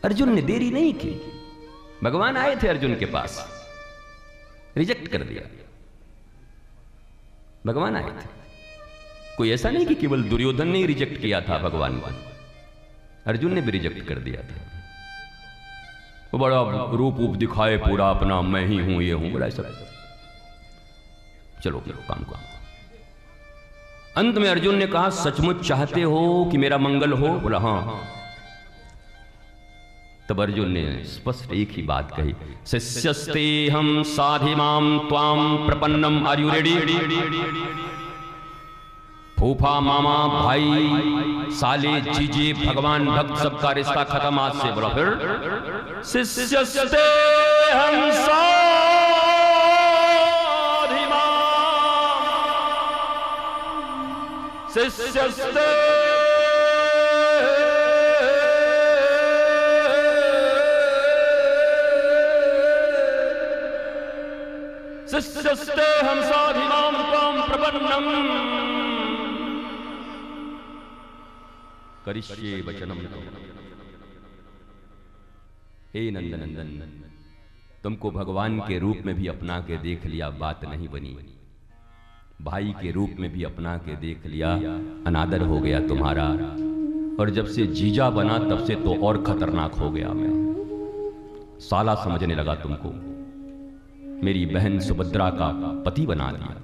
अर्जुन ने देरी नहीं की, भगवान आए थे अर्जुन के पास, रिजेक्ट कर दिया। भगवान आए थे, कोई ऐसा नहीं कि केवल दुर्योधन ने ही रिजेक्ट किया था भगवान को, अर्जुन ने भी रिजेक्ट कर दिया था। वो बड़ा रूप दिखाए पूरा अपना, मैं ही हूं, ये हूं, बड़ा ऐसा। चलो चलो काम को। अंत में अर्जुन ने कहा, सचमुच चाहते हो कि मेरा मंगल हो? बोला हाँ। तब अर्जुन ने स्पष्ट एक ही बात कही, शिष्यस्ते हम साधिमाम त्वाम प्रपन्नम, आर यू रेडी? फूफा, मामा, भाई, साले, जीजे, भगवान, भक्त, सबका रिश्ता खत्म आज से। बोला फिर, शिष्यस्ते हम साधिमाम, शिष्यस्ते शिष्यस्ते हम साधिमाम त्वाम प्रपन्नम करिष्ये वचनम। हे नंदनंदन, तुमको भगवान के रूप में भी अपना के देख लिया, बात नहीं बनी। भाई के रूप में भी अपना के देख लिया, अनादर हो गया तुम्हारा। और जब से जीजा बना तब से तो और खतरनाक हो गया मैं, साला समझने लगा तुमको। मेरी बहन सुभद्रा का पति बना दिया,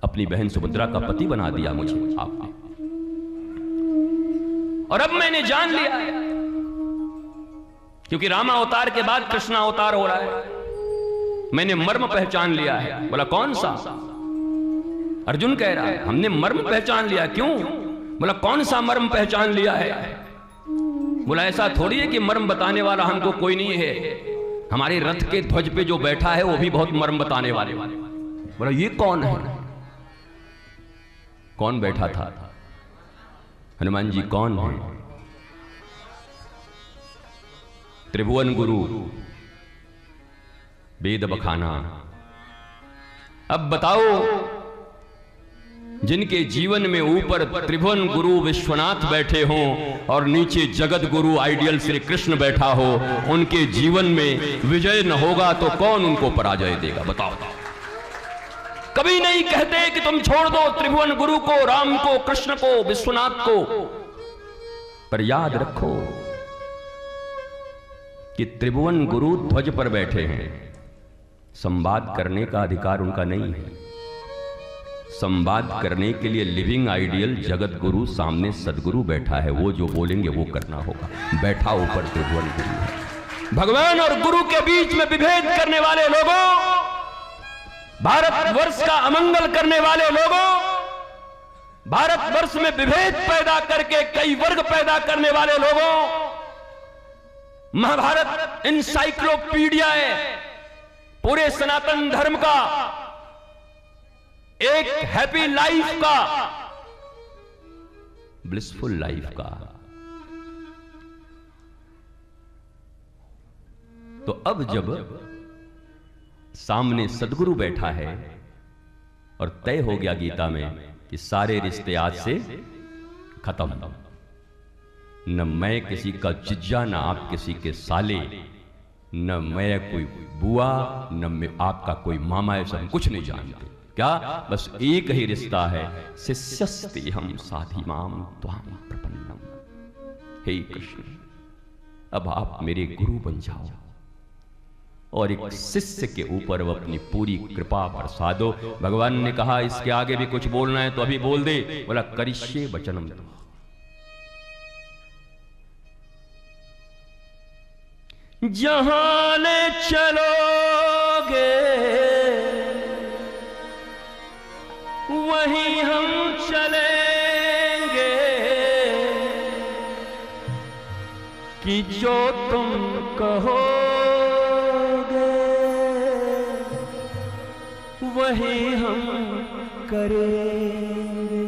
अपनी बहन सुभद्रा का पति बना दिया मुझे आपने। और अब मैंने जान लिया, क्योंकि रामा अवतार के बाद कृष्णा अवतार हो रहा है, मैंने मर्म पहचान लिया है। बोला कौन सा? अर्जुन कह रहा है हमने मर्म पहचान लिया। क्यों? बोला कौन सा मर्म पहचान लिया है? बोला ऐसा थोड़ी है कि मर्म बताने वाला हमको कोई नहीं है, हमारे रथ के ध्वज पे जो बैठा है वो भी बहुत मर्म बताने वाले। बोला ये कौन है? कौन बैठा था? हनुमान जी कौन है? त्रिभुवन गुरु, वेद बखाना। अब बताओ, जिनके जीवन में ऊपर त्रिभुवन गुरु विश्वनाथ बैठे हों और नीचे जगत गुरु आइडियल श्री कृष्ण बैठा हो, उनके जीवन में विजय न होगा तो कौन उनको पराजय देगा? बताओ। कभी नहीं कहते कि तुम छोड़ दो त्रिभुवन गुरु को, राम को, कृष्ण को, विश्वनाथ को, पर याद रखो कि त्रिभुवन गुरु ध्वज पर बैठे हैं, संवाद करने का अधिकार उनका नहीं है। संवाद करने के लिए लिविंग आइडियल जगत गुरु सामने सदगुरु बैठा है, वो जो बोलेंगे वो करना होगा। बैठा ऊपर त्रिभुवन गुरु है। भगवान और गुरु के बीच में विभेद करने वाले लोगों, भारतवर्ष का अमंगल करने वाले लोगों, भारतवर्ष में विभेद पैदा करके कई वर्ग पैदा करने वाले लोगों, महाभारत एनसाइक्लोपीडिया है पूरे सनातन धर्म का, एक हैप्पी लाइफ का, ब्लिसफुल लाइफ का। तो अब जब सामने सदगुरु बैठा है और तय हो गया गीता में कि सारे रिश्ते आज से खत्म, न मैं किसी का जिज्जा, न आप किसी के साले, न मैं कोई बुआ, न मैं आपका कोई मामा, ऐसा हम कुछ नहीं जानते। क्या? बस एक ही रिश्ता है, शिष्यस्ते हम साधिमाम त्वाम प्रपन्नम। हे कृष्ण, अब आप मेरे गुरु बन जाओ और एक शिष्य के ऊपर वो अपनी पूरी कृपा बरसादो। भगवान ने कहा इसके आगे भी कुछ बोलना है तो अभी बोल दे। बोला करिष्ये वचनम। जहां ले चलोगे वहीं हम चलेंगे, कि जो तुम कहोगे वही हम करेंगे।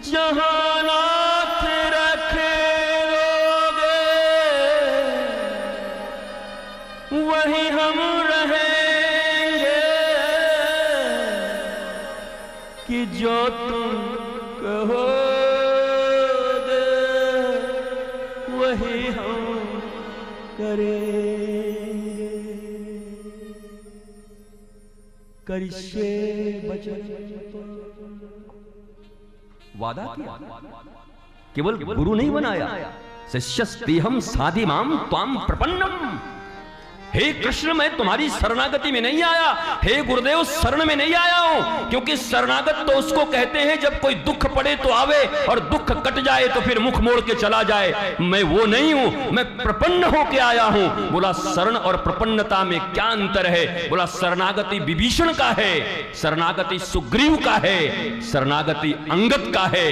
जहां नाथ रखेंगे वही हम रहेंगे, कि जो तुम कहोगे वही हम करेंगे। करिष्ये वचनम, वादा किया, केवल गुरु नहीं बनाया। शिष्यस्तेहम साधिमाम त्वाम प्रपन्नम। हे कृष्ण, मैं तुम्हारी शरणागति में नहीं आया, हे गुरुदेव शरण में नहीं आया हूं, क्योंकि शरणागत तो उसको कहते हैं जब कोई दुख पड़े तो आवे और दुख कट जाए तो फिर मुख मोड़ के चला जाए। मैं वो नहीं हूं, मैं प्रपन्न होके आया हूं। बोला शरण और प्रपन्नता में क्या अंतर है? बोला शरणागति विभीषण का है, शरणागति सुग्रीव का है, शरणागति अंगद का है।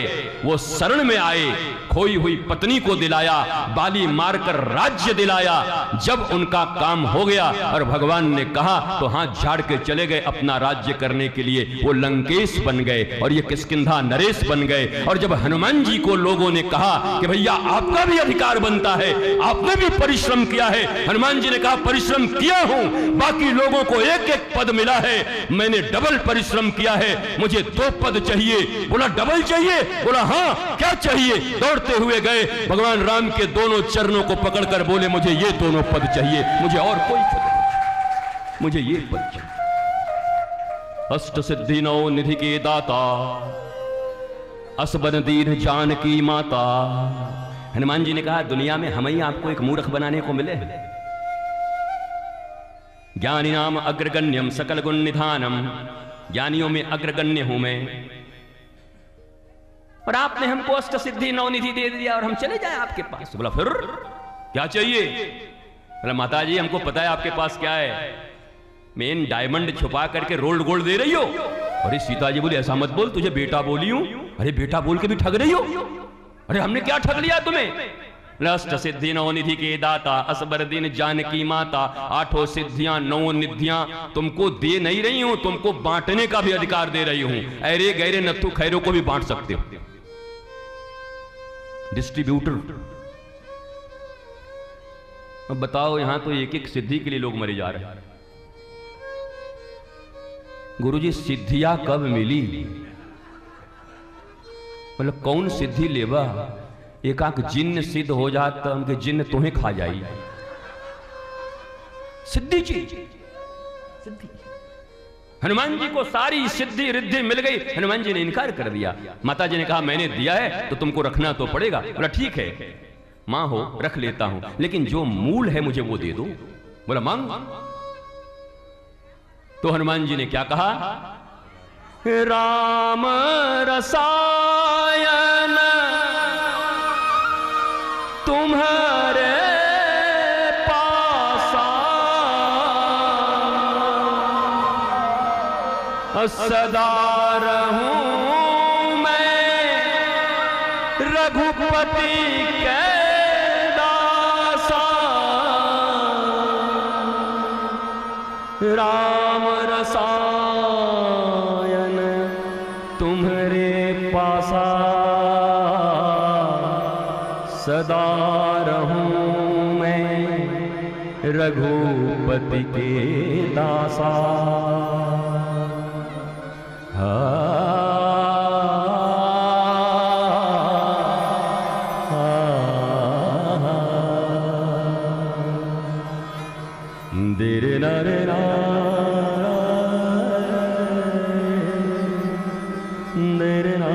वो शरण में आए, खोई हुई पत्नी को दिलाया, बाली मारकर राज्य दिलाया। जब उनका काम हो गया और भगवान ने कहा तो हाथ झाड़ के चले गए अपना राज्य करने के लिए। वो लंकेश बन गए और ये किष्किंधा नरेश बन गए। और जब हनुमान जी को लोगों ने कहा कि भैया आपका भी अधिकार बनता है, आपने भी परिश्रम किया है, हनुमान जी ने कहा परिश्रम किया हूं, बाकी लोगों को एक एक पद मिला है, मैंने डबल परिश्रम किया है, मुझे 2 पद चाहिए। बोला डबल चाहिए? बोला हाँ, क्या चाहिए? दौड़ते हुए गए, भगवान राम के दोनों चरणों को पकड़कर बोले मुझे ये दोनों पद चाहिए, मुझे और कोई पद नहीं, मुझे ये पद चाहिए। अष्ट सिद्धि 9 निधि के दाता, असबन दीन जानकी माता। हनुमान जी ने कहा दुनिया में हम ही आपको एक मूर्ख बनाने को मिले। ज्ञानी नाम अग्रगण्यम सकल गुण निधानम, ज्ञानियों में अग्रगण्य हूं मैं, और आपने हमको अष्ट सिद्धि 9 निधि दे दिया और हम चले जाए आपके पास। बोला फिर क्या चाहिए? बोला माता जी हमको पता है आपके पास क्या है, मेन डायमंड छुपा करके रोल्ड गोल्ड दे रही हो। अरे सीता जी बोली ऐसा मत बोल, तुझे बेटा बोली हूं। अरे बेटा बोल के भी ठग रही हो? अरे हमने क्या ठग लिया तुम्हें? अष्ट सिद्धि 9 निधि के दाता, असबर दिन जानकी माता। 8 सिद्धियां 9 निधियां तुमको दे नहीं रही हूं, तुमको बांटने का भी अधिकार दे रही हूं। अरे गहरे नत्थु खैरों को भी बांट सकते हो, डिस्ट्रीब्यूटर। अब बताओ यहां तो एक एक सिद्धि के लिए लोग मरे जा रहे हैं। गुरुजी सिद्धियां कब मिली? मतलब कौन सिद्धि लेवा? एक आंख जिन्न सिद्ध हो जाता, उनके जिन्न तुम्हें खा जाई। सिद्धि चीज, सिद्धि। हनुमान जी को सारी सिद्धि रिद्धि मिल गई, हनुमान जी ने इनकार कर दिया। माता जी ने कहा मैंने दिया है तो तुमको रखना तो पड़ेगा। बोला ठीक है मां हो रख लेता हूं, लेकिन जो मूल है मुझे वो दे दो। बोला मांग। तो हनुमान जी ने क्या कहा? राम रसायन तुम्हारे पासा, सदा रहूं मैं रघुपति के दासा। राम रसायन तुम्हारे पासा, सदा रहूं मैं रघुपति के दासा। देरे नारे ना देरे ना।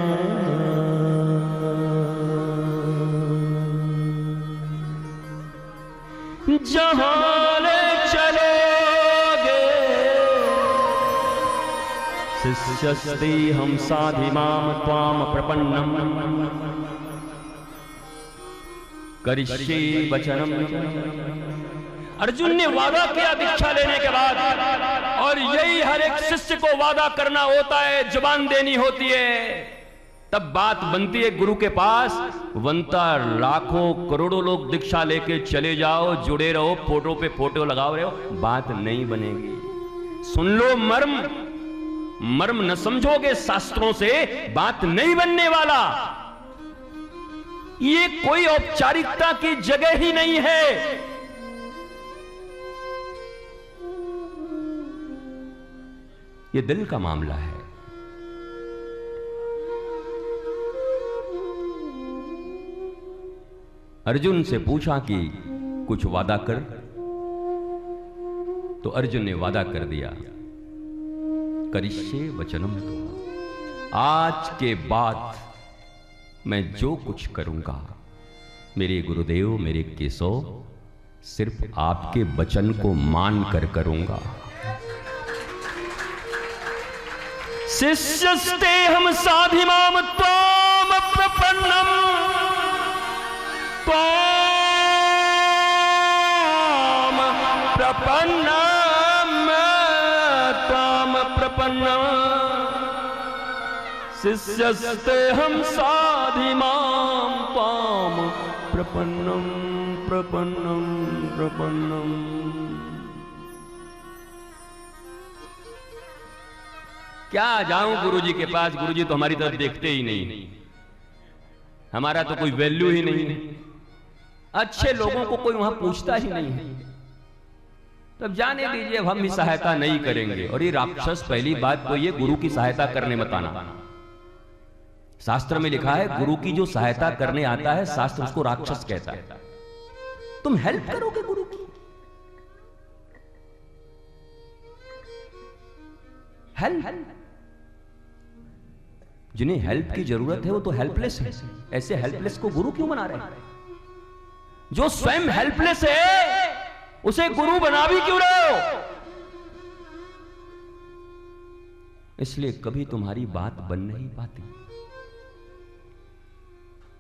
जहां ले चलोगे शिष्यस्ते हम साधिमाम त्वाम प्रपन्नम, करिष्ये वचनम। अर्जुन ने वादा किया दीक्षा लेने के बाद, और यही हर एक शिष्य को वादा करना होता है, जुबान देनी होती है, तब बात बनती है गुरु के पास। बनता लाखों करोड़ों लोग दीक्षा लेके चले जाओ, जुड़े रहो, फोटो पे फोटो लगाओ रहे हो, बात नहीं बनेगी। सुन लो मर्म, मर्म न समझोगे शास्त्रों से, बात नहीं बनने वाला। ये कोई औपचारिकता की जगह ही नहीं है। ये दिल का मामला है। अर्जुन से पूछा कि कुछ वादा कर, तो अर्जुन ने वादा कर दिया, करिष्ये वचनम तो, आज के बाद मैं जो कुछ करूंगा मेरे गुरुदेव, मेरे केशव, सिर्फ आपके वचन को मान कर करूंगा। शिष्यस्ते हम साधिमाम त्वाम प्रपन्नम, त्वाम प्रपन्नम, त्वाम प्रपन्नम, शिष्यस्ते हम साधिमाम त्वाम प्रपन्नम, प्रपन्नम, प्रपन्नम। क्या जाऊं गुरुजी के पास, गुरुजी तो हमारी तरफ देखते ही नहीं, हमारा तो कोई वैल्यू ही नहीं है, अच्छे लोगों को कोई वहां पूछता ही नहीं है, तब जाने दीजिए, अब हम भी सहायता नहीं करेंगे। और ये राक्षस, पहली बात तो ये गुरु की सहायता करने मत आना। शास्त्र में लिखा है गुरु की जो सहायता करने आता है, शास्त्र उसको राक्षस कहता है। तुम हेल्प करोगे गुरु की, हेल्प, जिन्हें हेल्प की जरूरत है वो तो हेल्पलेस है, ऐसे हेल्पलेस को गुरु क्यों बना रहे हैं? जो स्वयं हेल्पलेस है उसे गुरु बना भी क्यों रहे हो? इसलिए कभी तुम्हारी बात बन नहीं पाती।